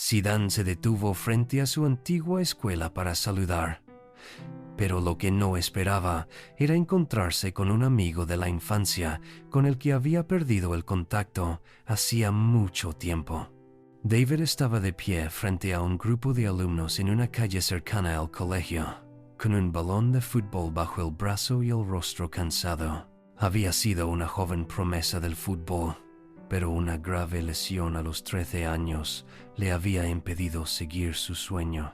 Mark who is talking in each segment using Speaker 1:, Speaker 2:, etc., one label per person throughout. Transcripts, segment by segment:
Speaker 1: Zidane se detuvo frente a su antigua escuela para saludar. Pero lo que no esperaba era encontrarse con un amigo de la infancia con el que había perdido el contacto hacía mucho tiempo. David estaba de pie frente a un grupo de alumnos en una calle cercana al colegio, con un balón de fútbol bajo el brazo y el rostro cansado. Había sido una joven promesa del fútbol, pero una grave lesión a los 13 años le había impedido seguir su sueño.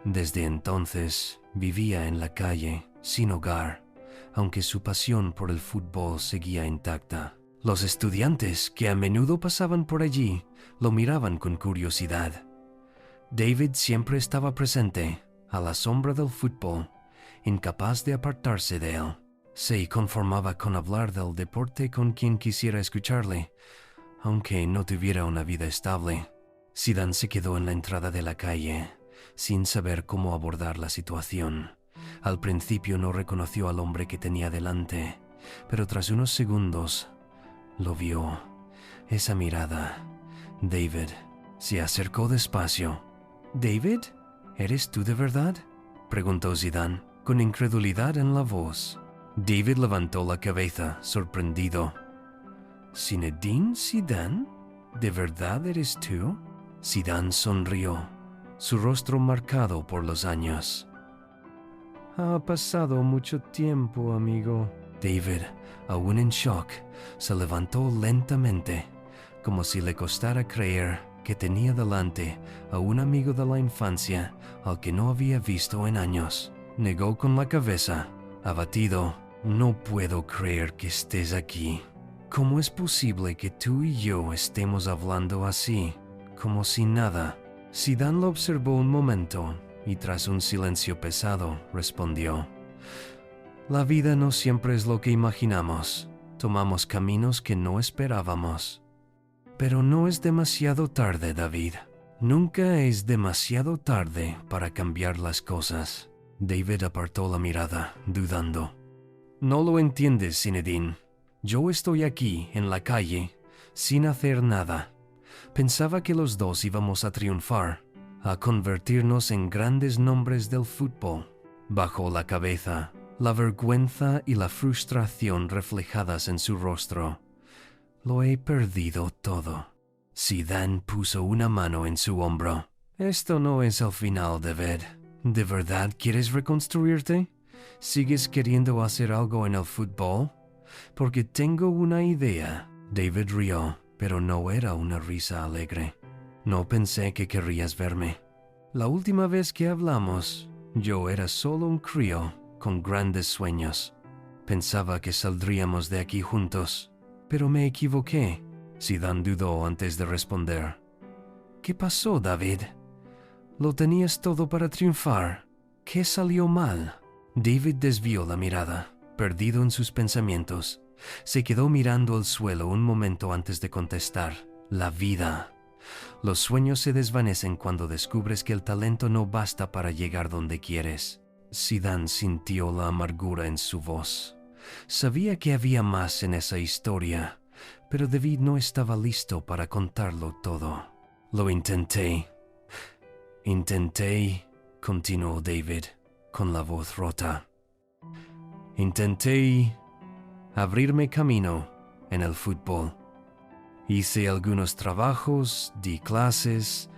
Speaker 1: Desde entonces vivía en la calle, sin hogar, aunque su pasión por el fútbol seguía intacta. Los estudiantes que a menudo pasaban por allí lo miraban con curiosidad. David siempre estaba presente, a la sombra del fútbol, incapaz de apartarse de él. Se conformaba con hablar del deporte con quien quisiera escucharle, aunque no tuviera una vida estable. Zidane se quedó en la entrada de la calle, sin saber cómo abordar la situación. Al principio no reconoció al hombre que tenía delante, pero tras unos segundos lo vio. Esa mirada. David se acercó despacio. «¿David? ¿Eres tú de verdad?», preguntó Zidane, con incredulidad en la voz. David levantó la cabeza, sorprendido. «¿Zinedine Zidane? ¿De verdad eres tú?». Zidane sonrió, su rostro marcado por los años. «Ha pasado mucho tiempo, amigo». David, aún en shock, se levantó lentamente, como si le costara creer que tenía delante a un amigo de la infancia al que no había visto en años. Negó con la cabeza, abatido. «No puedo creer que estés aquí. ¿Cómo es posible que tú y yo estemos hablando así, como si nada?». Zidane lo observó un momento y tras un silencio pesado respondió: «La vida no siempre es lo que imaginamos. Tomamos caminos que no esperábamos. Pero no es demasiado tarde, David. Nunca es demasiado tarde para cambiar las cosas». David apartó la mirada, dudando. «No lo entiendes, Zinedine. Yo estoy aquí, en la calle, sin hacer nada. Pensaba que los dos íbamos a triunfar, a convertirnos en grandes nombres del fútbol». Bajó la cabeza, la vergüenza y la frustración reflejadas en su rostro. «Lo he perdido todo». Zidane puso una mano en su hombro. «Esto no es el final, David. ¿De verdad quieres reconstruirte? ¿Sigues queriendo hacer algo en el fútbol? Porque tengo una idea». David rió, pero no era una risa alegre. «No pensé que querrías verme. La última vez que hablamos, yo era solo un crío con grandes sueños. Pensaba que saldríamos de aquí juntos, pero me equivoqué». Zidane dudó antes de responder. «¿Qué pasó, David? Lo tenías todo para triunfar. ¿Qué salió mal?». David desvió la mirada, perdido en sus pensamientos. Se quedó mirando el suelo un momento antes de contestar. «La vida. Los sueños se desvanecen cuando descubres que el talento no basta para llegar donde quieres». Zidane sintió la amargura en su voz. Sabía que había más en esa historia, pero David no estaba listo para contarlo todo. «Lo intenté», continuó David, con la voz rota. «Intenté abrirme camino en el fútbol. Hice algunos trabajos, di clases,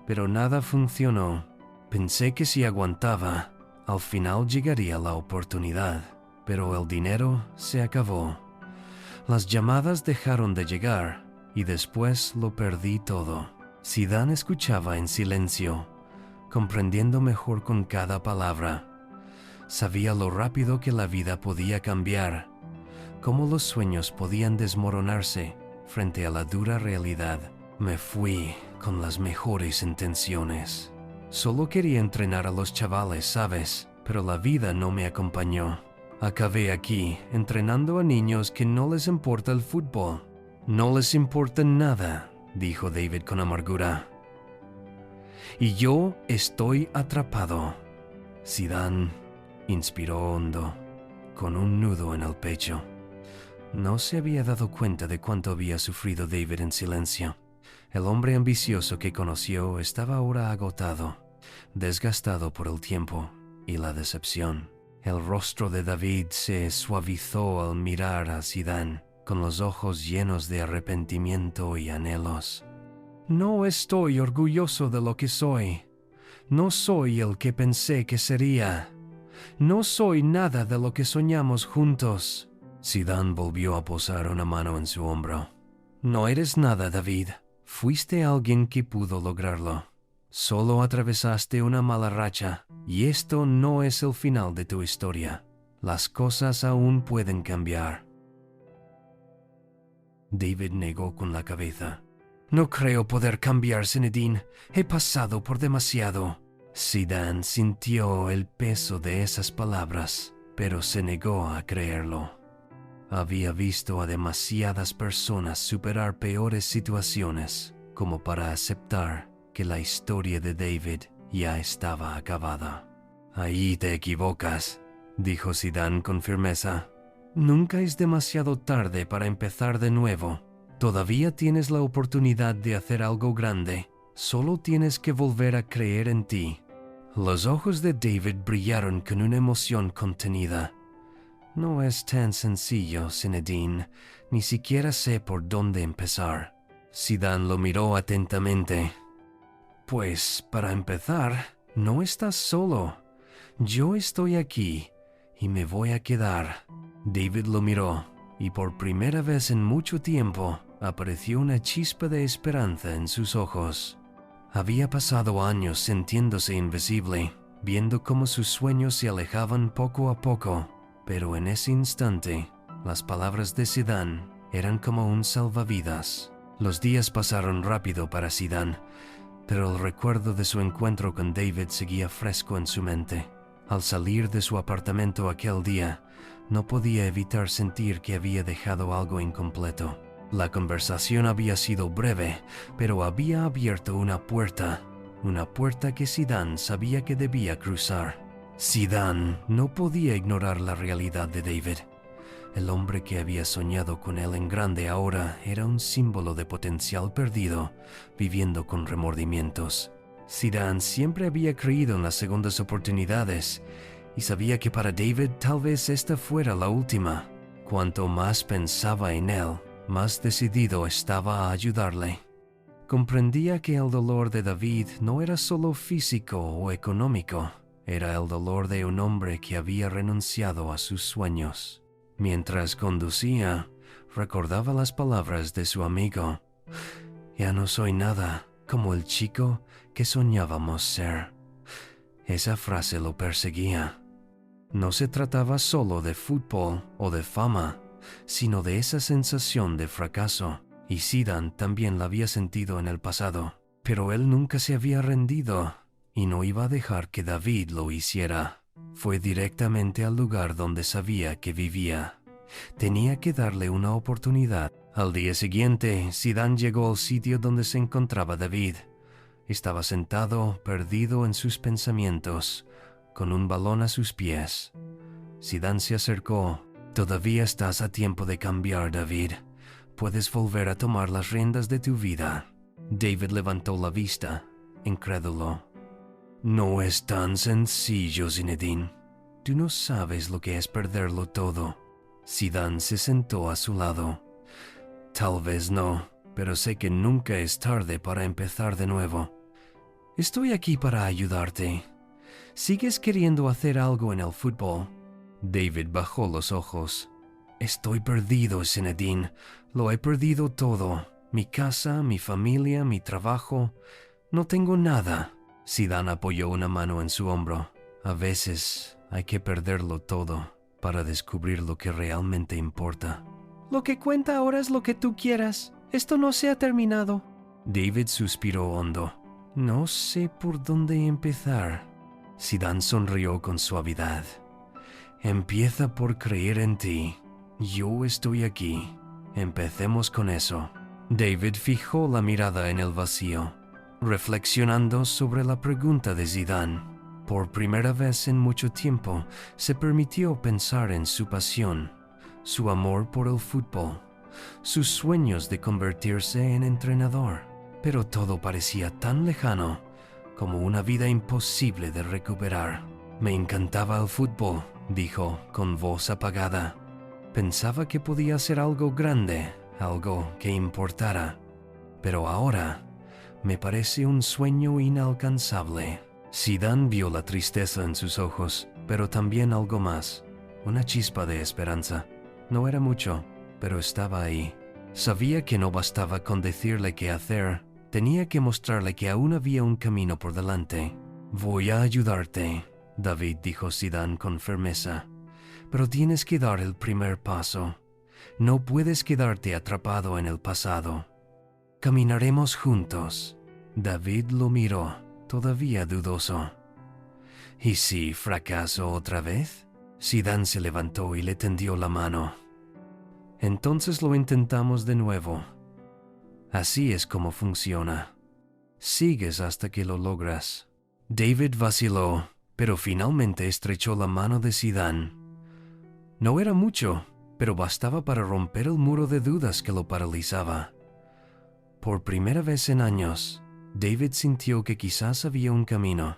Speaker 1: pero nada funcionó. Pensé que si aguantaba, al final llegaría la oportunidad, pero el dinero se acabó. Las llamadas dejaron de llegar y después lo perdí todo». Zidane escuchaba en silencio, comprendiendo mejor con cada palabra. Sabía lo rápido que la vida podía cambiar, cómo los sueños podían desmoronarse frente a la dura realidad. «Me fui con las mejores intenciones. Solo quería entrenar a los chavales, ¿sabes? Pero la vida no me acompañó. Acabé aquí entrenando a niños que no les importa el fútbol». «No les importa nada», dijo David con amargura. «Y yo estoy atrapado». Zidane inspiró hondo, con un nudo en el pecho. No se había dado cuenta de cuánto había sufrido David en silencio. El hombre ambicioso que conoció estaba ahora agotado, desgastado por el tiempo y la decepción. El rostro de David se suavizó al mirar a Zidane, con los ojos llenos de arrepentimiento y anhelos. No estoy orgulloso de lo que soy. No soy el que pensé que sería. No soy nada de lo que soñamos juntos. Zidane volvió a posar una mano en su hombro. No eres nada, David. Fuiste alguien que pudo lograrlo. Solo atravesaste una mala racha, y esto no es el final de tu historia. Las cosas aún pueden cambiar. David negó con la cabeza. No creo poder cambiar, Zinedine. He pasado por demasiado. Zidane sintió el peso de esas palabras, pero se negó a creerlo. Había visto a demasiadas personas superar peores situaciones como para aceptar que la historia de David ya estaba acabada. Ahí te equivocas, dijo Zidane con firmeza. Nunca es demasiado tarde para empezar de nuevo. Todavía tienes la oportunidad de hacer algo grande. Solo tienes que volver a creer en ti. Los ojos de David brillaron con una emoción contenida. No es tan sencillo, Zinedine. Ni siquiera sé por dónde empezar. Zidane lo miró atentamente. Pues, para empezar, no estás solo. Yo estoy aquí y me voy a quedar. David lo miró y por primera vez en mucho tiempo apareció una chispa de esperanza en sus ojos. Había pasado años sintiéndose invisible, viendo cómo sus sueños se alejaban poco a poco, pero en ese instante, las palabras de Zidane eran como un salvavidas. Los días pasaron rápido para Zidane, pero el recuerdo de su encuentro con David seguía fresco en su mente. Al salir de su apartamento aquel día, no podía evitar sentir que había dejado algo incompleto. La conversación había sido breve, pero había abierto una puerta que Zidane sabía que debía cruzar. Zidane no podía ignorar la realidad de David. El hombre que había soñado con él en grande ahora era un símbolo de potencial perdido, viviendo con remordimientos. Zidane siempre había creído en las segundas oportunidades y sabía que para David tal vez esta fuera la última. Cuanto más pensaba en él, más decidido estaba a ayudarle. Comprendía que el dolor de David no era solo físico o económico, era el dolor de un hombre que había renunciado a sus sueños. Mientras conducía, recordaba las palabras de su amigo. Ya no soy nada como el chico que soñábamos ser. Esa frase lo perseguía. No se trataba solo de fútbol o de fama, sino de esa sensación de fracaso. Y Zidane también la había sentido en el pasado, pero él nunca se había rendido y no iba a dejar que David lo hiciera. Fue directamente al lugar donde sabía que vivía. Tenía que darle una oportunidad. Al día siguiente, Zidane llegó al sitio donde se encontraba David. Estaba sentado, perdido en sus pensamientos, con un balón a sus pies. Zidane se acercó. «Todavía estás a tiempo de cambiar, David. Puedes volver a tomar las riendas de tu vida». David levantó la vista, incrédulo. «No es tan sencillo, Zinedine. Tú no sabes lo que es perderlo todo». Zidane se sentó a su lado. «Tal vez no, pero sé que nunca es tarde para empezar de nuevo. Estoy aquí para ayudarte. ¿Sigues queriendo hacer algo en el fútbol?» David bajó los ojos. «Estoy perdido, Zinedine. Lo he perdido todo. Mi casa, mi familia, mi trabajo. No tengo nada». Zidane apoyó una mano en su hombro. «A veces hay que perderlo todo para descubrir lo que realmente importa». «Lo que cuenta ahora es lo que tú quieras. Esto no se ha terminado». David suspiró hondo. «No sé por dónde empezar». Zidane sonrió con suavidad. «Empieza por creer en ti. Yo estoy aquí. Empecemos con eso». David fijó la mirada en el vacío, reflexionando sobre la pregunta de Zidane. Por primera vez en mucho tiempo, se permitió pensar en su pasión, su amor por el fútbol, sus sueños de convertirse en entrenador. pero todo parecía tan lejano, como una vida imposible de recuperar. Me encantaba el fútbol, dijo con voz apagada. Pensaba que podía ser algo grande, algo que importara. Pero ahora me parece un sueño inalcanzable. Zidane vio la tristeza en sus ojos, pero también algo más, una chispa de esperanza. No era mucho, pero estaba ahí. Sabía que no bastaba con decirle qué hacer, tenía que mostrarle que aún había un camino por delante. Voy a ayudarte, David, dijo Zidane con firmeza, pero tienes que dar el primer paso. No puedes quedarte atrapado en el pasado. Caminaremos juntos. David lo miró, todavía dudoso. ¿Y si fracaso otra vez? Zidane se levantó y le tendió la mano. Entonces lo intentamos de nuevo. Así es como funciona. Sigues hasta que lo logras. David vaciló, pero finalmente estrechó la mano de Zidane. No era mucho, pero bastaba para romper el muro de dudas que lo paralizaba. Por primera vez en años, David sintió que quizás había un camino.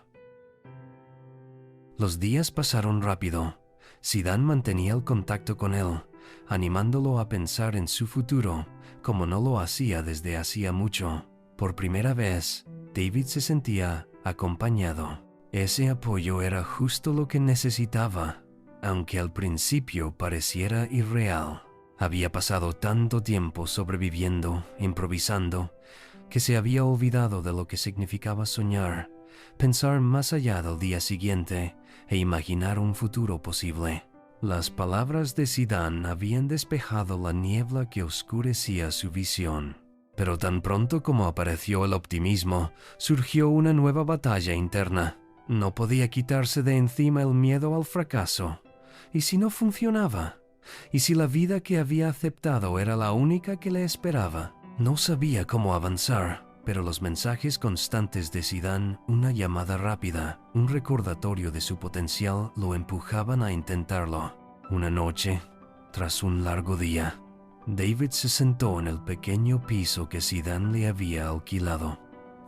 Speaker 1: Los días pasaron rápido. Zidane mantenía el contacto con él, animándolo a pensar en su futuro, como no lo hacía desde hacía mucho. Por primera vez, David se sentía acompañado. Ese apoyo era justo lo que necesitaba, aunque al principio pareciera irreal. Había pasado tanto tiempo sobreviviendo, improvisando, que se había olvidado de lo que significaba soñar, pensar más allá del día siguiente e imaginar un futuro posible. Las palabras de Zidane habían despejado la niebla que oscurecía su visión. Pero tan pronto como apareció el optimismo, surgió una nueva batalla interna. No podía quitarse de encima el miedo al fracaso. ¿Y si no funcionaba? ¿Y si la vida que había aceptado era la única que le esperaba? No sabía cómo avanzar, pero los mensajes constantes de Zidane, una llamada rápida, un recordatorio de su potencial, lo empujaban a intentarlo. Una noche, tras un largo día, David se sentó en el pequeño piso que Zidane le había alquilado,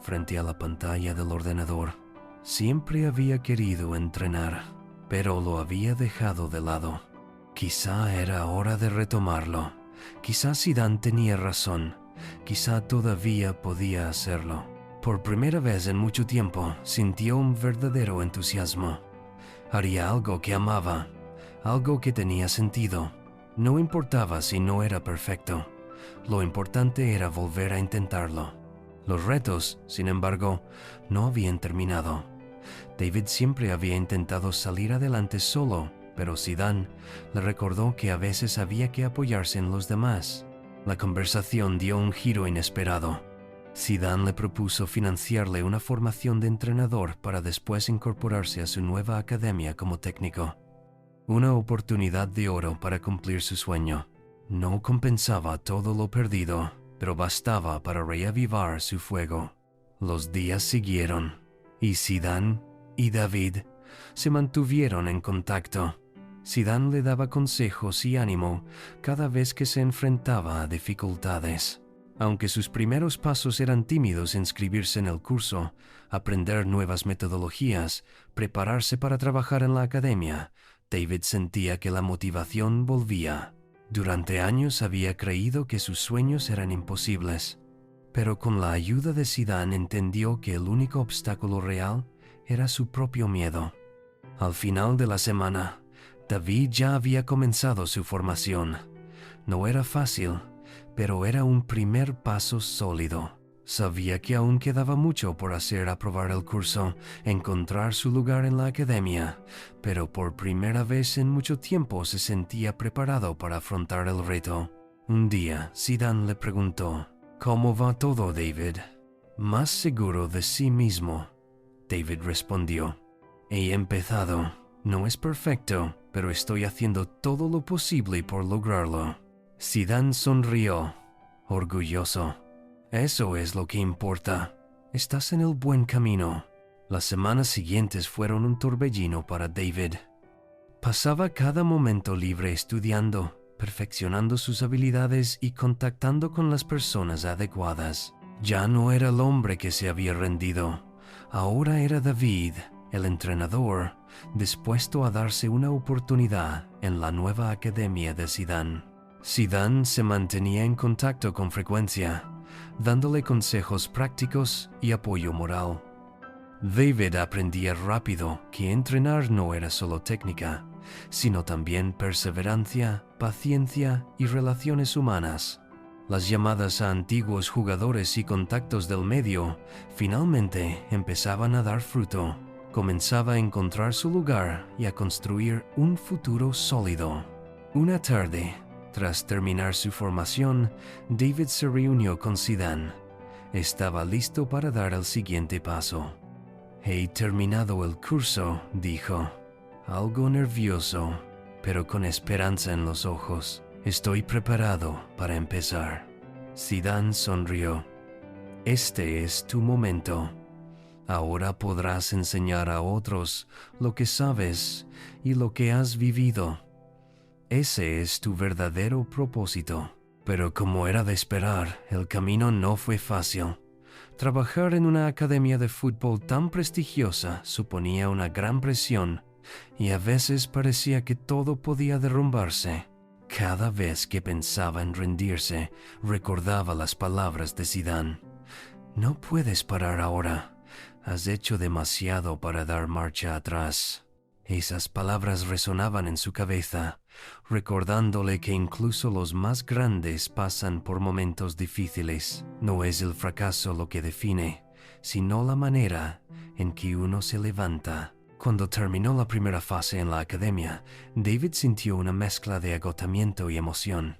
Speaker 1: frente a la pantalla del ordenador. Siempre había querido entrenar, pero lo había dejado de lado. Quizá era hora de retomarlo. Quizá Zidane tenía razón. Quizá todavía podía hacerlo. Por primera vez en mucho tiempo, sintió un verdadero entusiasmo. Haría algo que amaba, algo que tenía sentido. No importaba si no era perfecto. Lo importante era volver a intentarlo. Los retos, sin embargo, no habían terminado. David siempre había intentado salir adelante solo, pero Zidane le recordó que a veces había que apoyarse en los demás. La conversación dio un giro inesperado. Zidane le propuso financiarle una formación de entrenador para después incorporarse a su nueva academia como técnico. Una oportunidad de oro para cumplir su sueño. No compensaba todo lo perdido, pero bastaba para reavivar su fuego. Los días siguieron, y Zidane y David se mantuvieron en contacto. Zidane le daba consejos y ánimo cada vez que se enfrentaba a dificultades. Aunque sus primeros pasos eran tímidos: inscribirse en el curso, aprender nuevas metodologías, prepararse para trabajar en la academia, David sentía que la motivación volvía. Durante años había creído que sus sueños eran imposibles, pero con la ayuda de Zidane entendió que el único obstáculo real era su propio miedo. Al final de la semana, David ya había comenzado su formación. No era fácil, pero era un primer paso sólido. Sabía que aún quedaba mucho por hacer: aprobar el curso, encontrar su lugar en la academia, pero por primera vez en mucho tiempo se sentía preparado para afrontar el reto. Un día, Zidane le preguntó: ¿Cómo va todo, David? Más seguro de sí mismo, David respondió. He empezado. No es perfecto, pero estoy haciendo todo lo posible por lograrlo. Zidane sonrió, orgulloso. Eso es lo que importa. Estás en el buen camino. Las semanas siguientes fueron un torbellino para David. Pasaba cada momento libre estudiando, perfeccionando sus habilidades y contactando con las personas adecuadas. Ya no era el hombre que se había rendido. Ahora era David, el entrenador, dispuesto a darse una oportunidad en la nueva academia de Zidane. Zidane se mantenía en contacto con frecuencia, dándole consejos prácticos y apoyo moral. David aprendía rápido que entrenar no era solo técnica, sino también perseverancia, paciencia y relaciones humanas. Las llamadas a antiguos jugadores y contactos del medio finalmente empezaban a dar fruto. Comenzaba a encontrar su lugar y a construir un futuro sólido. Una tarde, tras terminar su formación, David se reunió con Zidane. Estaba listo para dar el siguiente paso. He terminado el curso, dijo, algo nervioso, pero con esperanza en los ojos. Estoy preparado para empezar. Zidane sonrió. Este es tu momento. Ahora podrás enseñar a otros lo que sabes y lo que has vivido. Ese es tu verdadero propósito. Pero como era de esperar, el camino no fue fácil. Trabajar en una academia de fútbol tan prestigiosa suponía una gran presión y a veces parecía que todo podía derrumbarse. Cada vez que pensaba en rendirse, recordaba las palabras de Zidane. No puedes parar ahora. Has hecho demasiado para dar marcha atrás. Esas palabras resonaban en su cabeza, recordándole que incluso los más grandes pasan por momentos difíciles. No es el fracaso lo que define, sino la manera en que uno se levanta. Cuando terminó la primera fase en la academia, David sintió una mezcla de agotamiento y emoción.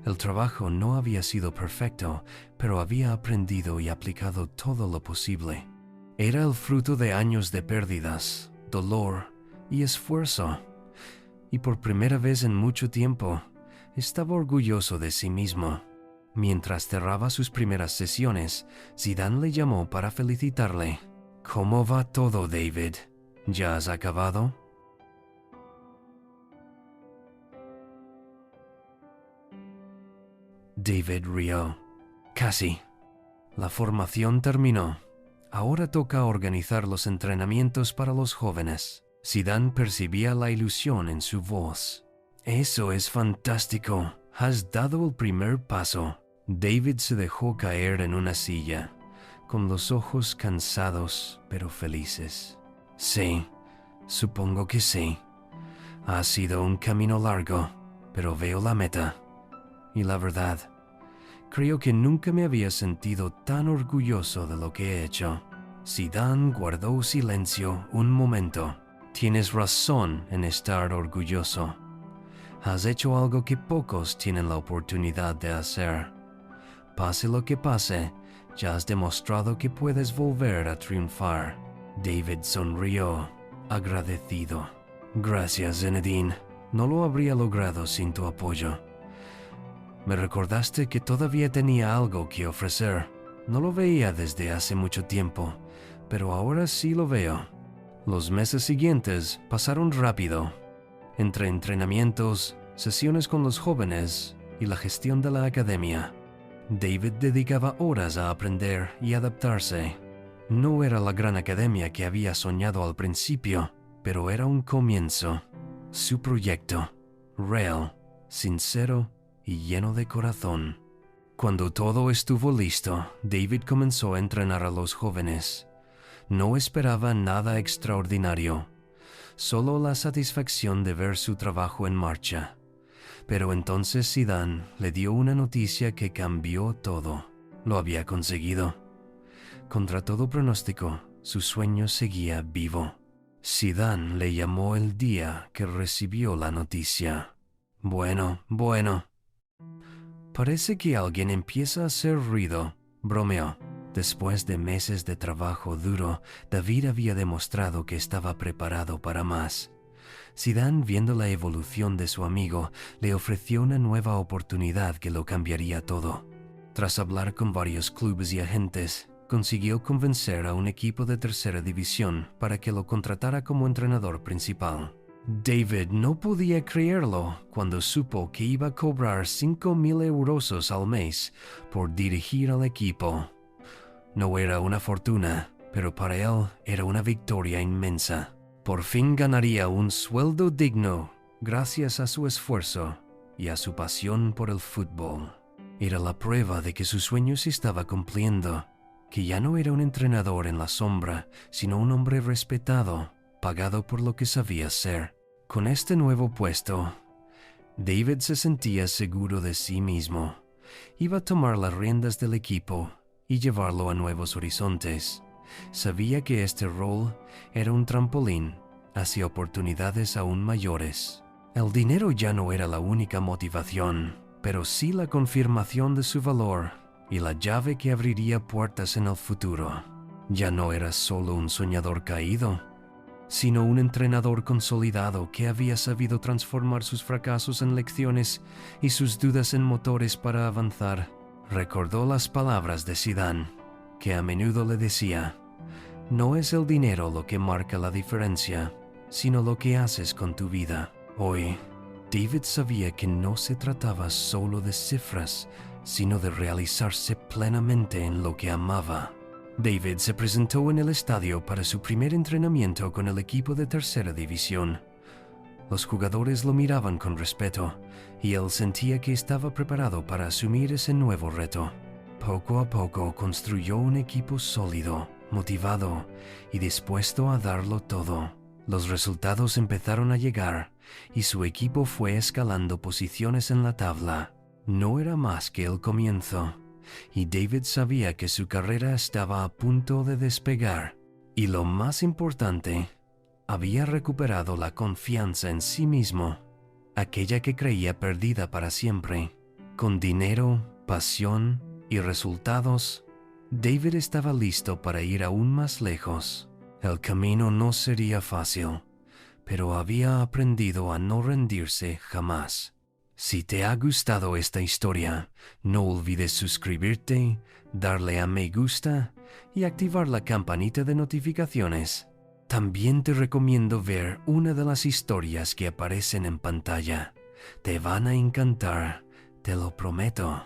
Speaker 1: El trabajo no había sido perfecto, pero había aprendido y aplicado todo lo posible. Era el fruto de años de pérdidas, dolor y esfuerzo. Y por primera vez en mucho tiempo, estaba orgulloso de sí mismo. Mientras cerraba sus primeras sesiones, Zidane le llamó para felicitarle. ¿Cómo va todo, David? ¿Ya has acabado? David rió. Casi. La formación terminó. Ahora toca organizar los entrenamientos para los jóvenes. Zidane percibía la ilusión en su voz. Eso es fantástico. Has dado el primer paso. David se dejó caer en una silla, con los ojos cansados pero felices. Sí, supongo que sí. Ha sido un camino largo, pero veo la meta. Y la verdad, creo que nunca me había sentido tan orgulloso de lo que he hecho. Zidane guardó silencio un momento. Tienes razón en estar orgulloso. Has hecho algo que pocos tienen la oportunidad de hacer. Pase lo que pase, ya has demostrado que puedes volver a triunfar. David sonrió, agradecido. Gracias, Zinedine. No lo habría logrado sin tu apoyo. Me recordaste que todavía tenía algo que ofrecer. No lo veía desde hace mucho tiempo, pero ahora sí lo veo. Los meses siguientes pasaron rápido. Entre entrenamientos, sesiones con los jóvenes y la gestión de la academia, David dedicaba horas a aprender y adaptarse. No era la gran academia que había soñado al principio, pero era un comienzo. Su proyecto, real, sincero y lleno de corazón. Cuando todo estuvo listo, David comenzó a entrenar a los jóvenes. No esperaba nada extraordinario, solo la satisfacción de ver su trabajo en marcha. Pero entonces Zidane le dio una noticia que cambió todo. Lo había conseguido. Contra todo pronóstico, su sueño seguía vivo. Zidane le llamó el día que recibió la noticia. Bueno. Parece que alguien empieza a hacer ruido, bromeó. Después de meses de trabajo duro, David había demostrado que estaba preparado para más. Zidane, viendo la evolución de su amigo, le ofreció una nueva oportunidad que lo cambiaría todo. Tras hablar con varios clubes y agentes, consiguió convencer a un equipo de tercera división para que lo contratara como entrenador principal. David no podía creerlo cuando supo que iba a cobrar 5.000 euros al mes por dirigir al equipo. No era una fortuna, pero para él era una victoria inmensa. Por fin ganaría un sueldo digno gracias a su esfuerzo y a su pasión por el fútbol. Era la prueba de que su sueño se estaba cumpliendo, que ya no era un entrenador en la sombra, sino un hombre respetado, pagado por lo que sabía ser. Con este nuevo puesto, David se sentía seguro de sí mismo. Iba a tomar las riendas del equipo y llevarlo a nuevos horizontes. Sabía que este rol era un trampolín hacia oportunidades aún mayores. El dinero ya no era la única motivación, pero sí la confirmación de su valor y la llave que abriría puertas en el futuro. Ya no era solo un soñador caído, sino un entrenador consolidado que había sabido transformar sus fracasos en lecciones y sus dudas en motores para avanzar. Recordó las palabras de Zidane, que a menudo le decía: no es el dinero lo que marca la diferencia, sino lo que haces con tu vida. Hoy, David sabía que no se trataba solo de cifras, sino de realizarse plenamente en lo que amaba. David se presentó en el estadio para su primer entrenamiento con el equipo de tercera división. Los jugadores lo miraban con respeto, y él sentía que estaba preparado para asumir ese nuevo reto. Poco a poco construyó un equipo sólido, motivado y dispuesto a darlo todo. Los resultados empezaron a llegar, y su equipo fue escalando posiciones en la tabla. No era más que el comienzo, y David sabía que su carrera estaba a punto de despegar. Y lo más importante, había recuperado la confianza en sí mismo, aquella que creía perdida para siempre. Con dinero, pasión y resultados, David estaba listo para ir aún más lejos. El camino no sería fácil, pero había aprendido a no rendirse jamás. Si te ha gustado esta historia, no olvides suscribirte, darle a me gusta y activar la campanita de notificaciones. También te recomiendo ver una de las historias que aparecen en pantalla. Te van a encantar, te lo prometo.